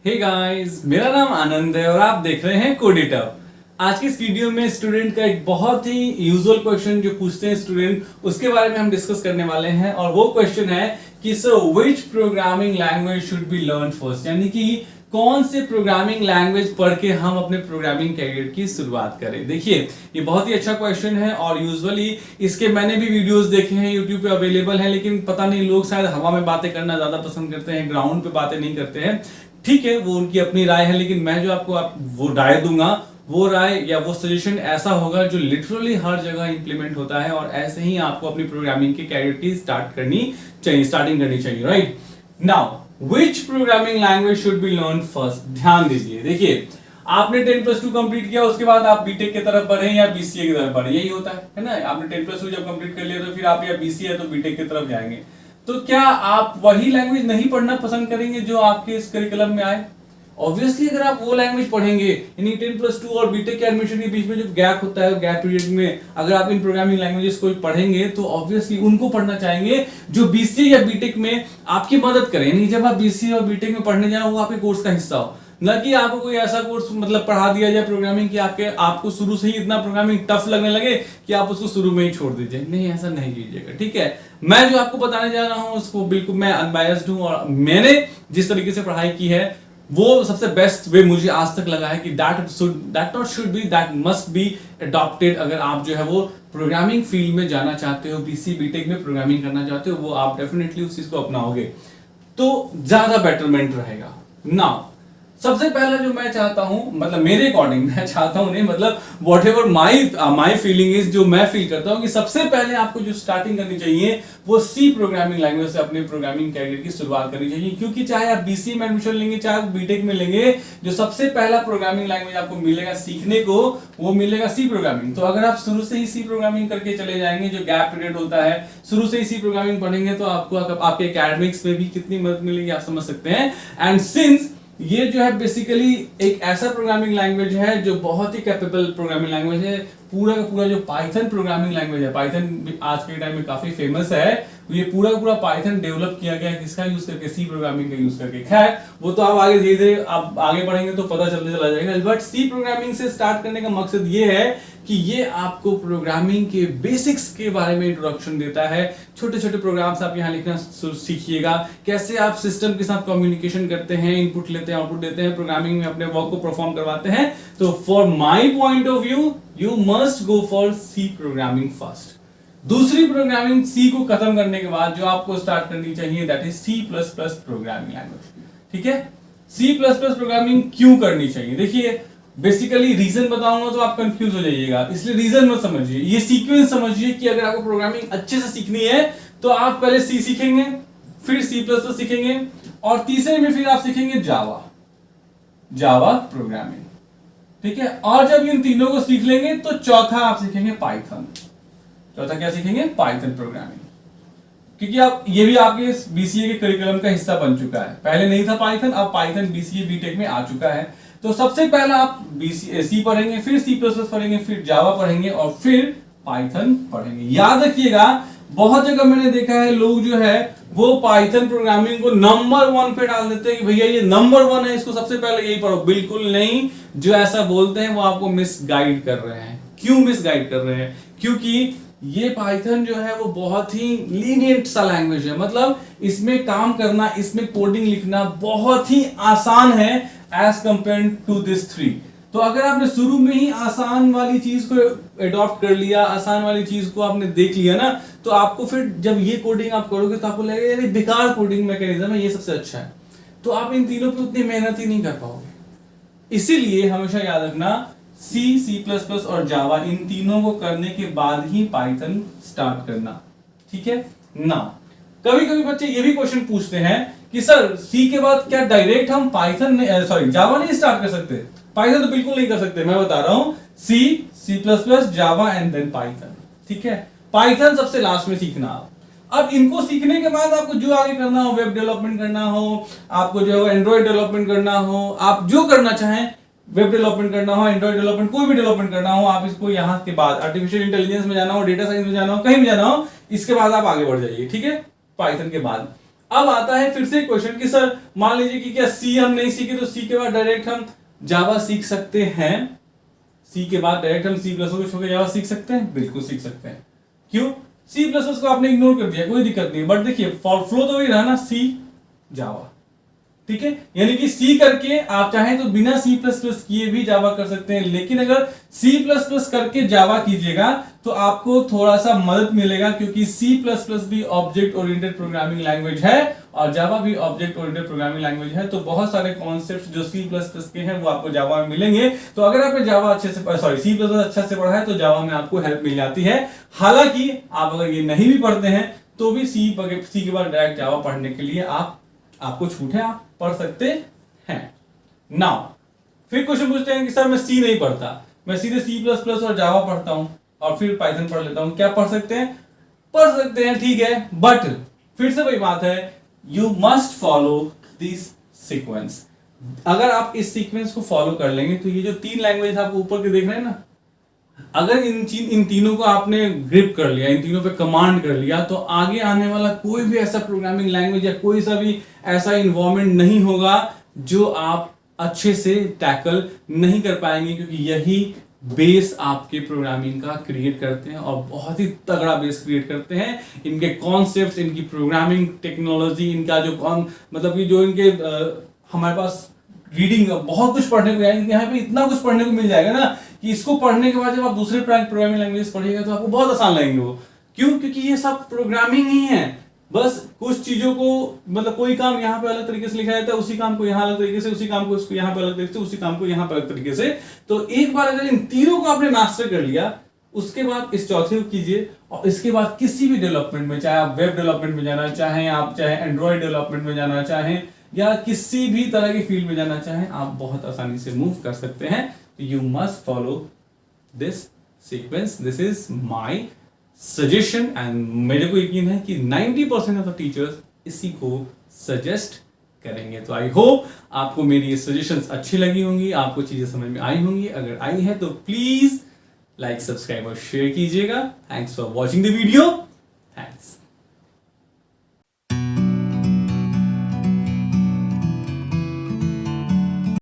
Hey guys, मेरा नाम आनंद है और आप देख रहे हैं कोडिटर। आज की इस वीडियो में स्टूडेंट का एक बहुत ही यूजुअल क्वेश्चन जो पूछते हैं स्टूडेंट, उसके बारे में हम डिस्कस करने वाले हैं। और वो क्वेश्चन है कि sir which programming language should be learn first, यानी कि कौन से प्रोग्रामिंग लैंग्वेज पढ़ के हम अपने प्रोग्रामिंग कैरियर की शुरुआत करें। देखिए, ये बहुत ही अच्छा क्वेश्चन है और यूजुअली इसके मैंने भी वीडियोस देखे हैं, यूट्यूब पे अवेलेबल है, लेकिन पता नहीं लोग शायद हवा में बातें करना ज्यादा पसंद करते हैं, ग्राउंड पे बातें नहीं करते हैं। ठीक है, वो उनकी अपनी राय है, लेकिन मैं जो आपको वो राय दूंगा, वो राय या वो सजेशन ऐसा होगा जो लिटरली हर जगह इंप्लीमेंट होता है और ऐसे ही आपको अपनी प्रोग्रामिंग की कैरियर की स्टार्टिंग करनी चाहिए, right. Now which programming language should be learn first. ध्यान दीजिए, देखिए आपने 10+2 कंप्लीट किया, उसके बाद आप बीटेक की तरफ बढ़े या बीसीए की तरफ बढ़े, यही होता है ना। आपने 10+2 जब कंप्लीट कर लिया तो फिर आप या बीसीए तो बीटेक की तरफ जाएंगे। तो क्या आप वही लैंग्वेज नहीं पढ़ना पसंद करेंगे जो आपके इस करिकुलम में आए? ऑब्वियसली अगर आप वो लैंग्वेज पढ़ेंगे, यानी 10+2 और बीटेक के एडमिशन के बीच में जो गैप होता है, गैप पीरियड में अगर आप इन प्रोग्रामिंग लैंग्वेजेस को पढ़ेंगे तो ऑब्वियसली उनको पढ़ना चाहेंगे जो बीसीए या बीटेक में आपकी मदद करें। यानी जब आप बीसीए और बीटेक में पढ़ने जाए वो आपके कोर्स का हिस्सा हो, न कि आपको कोई ऐसा कोर्स मतलब पढ़ा दिया जाए प्रोग्रामिंग की आपको शुरू से ही इतना प्रोग्रामिंग टफ लगने लगे कि आप उसको शुरू में ही छोड़ दीजिए। नहीं, ऐसा नहीं कीजिएगा, ठीक है। मैं जो आपको बताने जा रहा हूं उसको बिल्कुल मैं अनबायस्ड हूं और मैंने जिस तरीके से पढ़ाई की है वो सबसे बेस्ट वे मुझे आज तक लगा है कि दैट मस्ट बी अडॉप्टेड। अगर आप जो है वो प्रोग्रामिंग फील्ड में जाना चाहते हो, बीसी बीटेक में प्रोग्रामिंग करना चाहते हो, वो आप डेफिनेटली उस चीज को अपनाओगे तो ज्यादा बेटरमेंट रहेगा। नाउ सबसे पहला जो मैं चाहता हूं, मतलब मेरे अकॉर्डिंग मैं चाहता हूं नहीं, मतलब what ever my feeling is, जो मैं फील करता हूं कि सबसे पहले आपको जो स्टार्टिंग करनी चाहिए वो सी प्रोग्रामिंग लैंग्वेज से अपने प्रोग्रामिंग कैरियर की शुरुआत करनी चाहिए। क्योंकि चाहे आप बीसी में एडमिशन लेंगे चाहे आप बीटेक में लेंगे, जो सबसे पहला प्रोग्रामिंग लैंग्वेज आपको मिलेगा सीखने को वो मिलेगा सी प्रोग्रामिंग। तो अगर आप शुरू से ही सी प्रोग्रामिंग करके चले जाएंगे, जो गैप पीरियड होता है शुरू से ही सी प्रोग्रामिंग पढ़ेंगे तो आपको आपके एकेडमिक्स में भी कितनी मदद मिलेगी आप समझ सकते हैं। एंड सिंस ये जो है बेसिकली एक ऐसा प्रोग्रामिंग लैंग्वेज है जो बहुत ही कैपेबल प्रोग्रामिंग लैंग्वेज है। पूरा का पूरा जो पाइथन प्रोग्रामिंग लैंग्वेज है, पाइथन आज के टाइम में काफी फेमस है, ये पूरा का पूरा पाइथन डेवलप किया गया है किसका यूज करके, सी प्रोग्रामिंग का यूज करके। खैर वो तो आप आगे धीरे धीरे आप आगे बढ़ेंगे तो पता चलते चला जाएगा, बट सी प्रोग्रामिंग से स्टार्ट करने का मकसद ये है कि ये आपको प्रोग्रामिंग के बेसिक्स के बारे में इंट्रोडक्शन देता है। छोटे छोटे प्रोग्राम्स आप यहाँ लिखना सीखिएगा, कैसे आप सिस्टम के साथ कम्युनिकेशन करते हैं, इनपुट लेते हैं, आउटपुट देते हैं, प्रोग्रामिंग में अपने वर्क को परफॉर्म करवाते हैं। तो for my point of view you must go for C programming first. दूसरी प्रोग्रामिंग सी को खत्म करने के बाद जो आपको स्टार्ट करनी चाहिए that is C++ programming language, ठीक है। C++ प्रोग्रामिंग क्यों करनी चाहिए? देखिए बेसिकली रीजन बताऊंगा तो आप कंफ्यूज हो जाइएगा, इसलिए रीजन मत समझिए, ये सीक्वेंस समझिए कि अगर आपको प्रोग्रामिंग अच्छे से सीखनी है तो आप पहले सी सीखेंगे, फिर C++ सीखेंगे और तीसरे में फिर आप सीखेंगे जावा प्रोग्रामिंग, ठीक है। और जब इन तीनों को सीख लेंगे तो चौथा आप सीखेंगे पाइथन। चौथा क्या सीखेंगे? Python programming. क्योंकि आप ये भी आपके बीसीए के करिकुलम का हिस्सा बन चुका है, पहले नहीं था पाइथन, अब पाइथन बीसीए बीटेक में आ चुका है। तो सबसे पहला आप सी पढ़ेंगे, फिर C++ पढ़ेंगे, फिर जावा पढ़ेंगे और फिर पाइथन पढ़ेंगे। याद रखिएगा, बहुत जगह मैंने देखा है लोग जो है वो पाइथन प्रोग्रामिंग को नंबर 1 पे डाल देते हैं कि भैया ये नंबर 1 है, इसको सबसे पहले यही पढ़ो। बिल्कुल नहीं, जो ऐसा बोलते हैं वो आपको मिसगाइड कर रहे हैं। क्यों मिसगाइड कर रहे हैं? क्योंकि ये पाइथन जो है वो बहुत ही लीनियंट सा लैंग्वेज है, मतलब इसमें काम करना, इसमें कोडिंग लिखना बहुत ही आसान है एज कंपेयर टू दिस 3। तो अगर आपने शुरू में ही आसान वाली चीज को अडॉप्ट कर लिया, आसान वाली चीज को आपने देख लिया ना, तो आपको फिर जब ये कोडिंग आप करोगे तो आपको लगेगा यार बेकार कोडिंग मैकेनिज्म है, ये सबसे अच्छा है। तो आप इन तीनों पे उतनी मेहनत ही नहीं कर पाओगे। इसीलिए हमेशा याद रखना C++ और जावा, इन तीनों को करने के बाद ही पाइथन स्टार्ट करना, ठीक है ना। कभी कभी बच्चे ये भी क्वेश्चन पूछते हैं कि सर सी के बाद क्या डायरेक्ट हम जावा नहीं स्टार्ट कर सकते? पाइथन तो बिल्कुल नहीं कर सकते, मैं बता रहा हूं C++, Java and then Python, ठीक है। पाइथन सबसे लास्ट में सीखना। अब इनको सीखने के बाद आपको जो आगे करना हो, वेब डेवलपमेंट करना हो, आपको जो है एंड्रॉइड डेवलपमेंट करना हो, आप जो करना चाहें, वेब डेवलपमेंट करना हो, एंड्रॉइड डेवलपमेंट, कोई भी डेवलपमेंट करना हो, आप इसको यहाँ के बाद आर्टिफिशियल इंटेलिजेंस में जाना हो, डेटा साइंस में जाना हो, कहीं भी जाना हो, इसके बाद आप आगे बढ़ जाइए, ठीक है, पाइथन के बाद। अब आता है फिर से क्वेश्चन कि सर मान लीजिए कि क्या सी हम नहीं सीखे तो सी के बाद डायरेक्ट हम जावा सीख सकते हैं? सी के बाद डायरेक्ट हम सी प्लस प्लस को जावा सीख सकते हैं? बिल्कुल सीख सकते हैं। क्यों? सी प्लस प्लस को आपने इग्नोर कर दिया, कोई दिक्कत नहीं, बट देखिए फ्लो तो वही रहा ना, सी जावा, ठीक है। यानी कि सी करके आप चाहें तो बिना सी प्लस प्लस किए भी जावा कर सकते हैं, लेकिन अगर सी प्लस प्लस करके जावा कीजिएगा तो आपको थोड़ा सा मदद मिलेगा, क्योंकि सी प्लस प्लस भी ऑब्जेक्ट ओरिएंटेड प्रोग्रामिंग लैंग्वेज है और जावा भी ऑब्जेक्ट ओरिएंटेड प्रोग्रामिंग लैंग्वेज है। तो बहुत सारे कॉन्सेप्ट्स जो सी प्लस प्लस के हैं वो आपको जावा में मिलेंगे। तो अगर आपने जावा अच्छे से सी प्लस प्लस अच्छा से पढ़ा है तो जावा में आपको हेल्प मिल जाती है। हालांकि आप अगर ये नहीं भी पढ़ते हैं तो भी सी के बाद डायरेक्ट जावा पढ़ने के लिए आपको छूट है, आप पढ़ सकते हैं। नाउ फिर क्वेश्चन पूछते हैं कि सर मैं सी नहीं पढ़ता, मैं सीधे सी प्लस प्लस और जावा पढ़ता हूं और फिर पाइथन पढ़ लेता हूं, क्या पढ़ सकते हैं? पढ़ सकते हैं, ठीक है, बट फिर से वही बात है, you must follow this sequence. अगर आप इस सीक्वेंस को फॉलो कर लेंगे तो ये जो 3 लैंग्वेज आप ऊपर के देख रहे हैं ना, अगर इन तीनों को आपने ग्रिप कर लिया, इन तीनों पे कमांड कर लिया, तो आगे आने वाला कोई भी ऐसा प्रोग्रामिंग लैंग्वेज या कोई सा भी ऐसा इन्वायरमेंट नहीं होगा जो आप अच्छे से टैकल नहीं कर पाएंगे, क्योंकि यही बेस आपके प्रोग्रामिंग का क्रिएट करते हैं और बहुत ही तगड़ा बेस क्रिएट करते हैं। इनके कॉन्सेप्ट्स, इनकी प्रोग्रामिंग टेक्नोलॉजी, इनका जो मतलब कि जो इनके हमारे पास रीडिंग बहुत कुछ पढ़ने को है, यहाँ पे इतना कुछ पढ़ने को मिल जाएगा ना कि इसको पढ़ने के बाद जब आप दूसरे प्रोग्रामिंग लैंग्वेज पढ़िएगा तो आपको बहुत आसान लगेंगे वो। क्यों? क्योंकि ये सब प्रोग्रामिंग ही है, बस कुछ चीजों को मतलब कोई काम यहाँ पे अलग तरीके से लिखा जाता है, उसी काम को यहाँ अलग तरीके से, उसी काम को उसको यहाँ पे अलग तरीके से, उसी काम को यहाँ पे अलग तरीके से। तो एक बार अगर इन तीनों को आपने मास्टर कर लिया, उसके बाद इस चौथे को कीजिए और इसके बाद किसी भी डेवलपमेंट में, चाहे आप वेब डेवलपमेंट में जाना चाहें, आप चाहे एंड्रॉइड डेवलपमेंट में जाना चाहें या किसी भी तरह की फील्ड में जाना चाहें, आप बहुत आसानी से मूव कर सकते हैं। You must follow this sequence, this is my suggestion and मेरे को यकीन है कि 90% ऑफ द टीचर्स इसी को सजेस्ट करेंगे। तो आई होप आपको मेरी ये सजेशंस अच्छी लगी होंगी, आपको चीजें समझ में आई होंगी। अगर आई है तो प्लीज लाइक, सब्सक्राइब और शेयर कीजिएगा। Thanks for watching the video.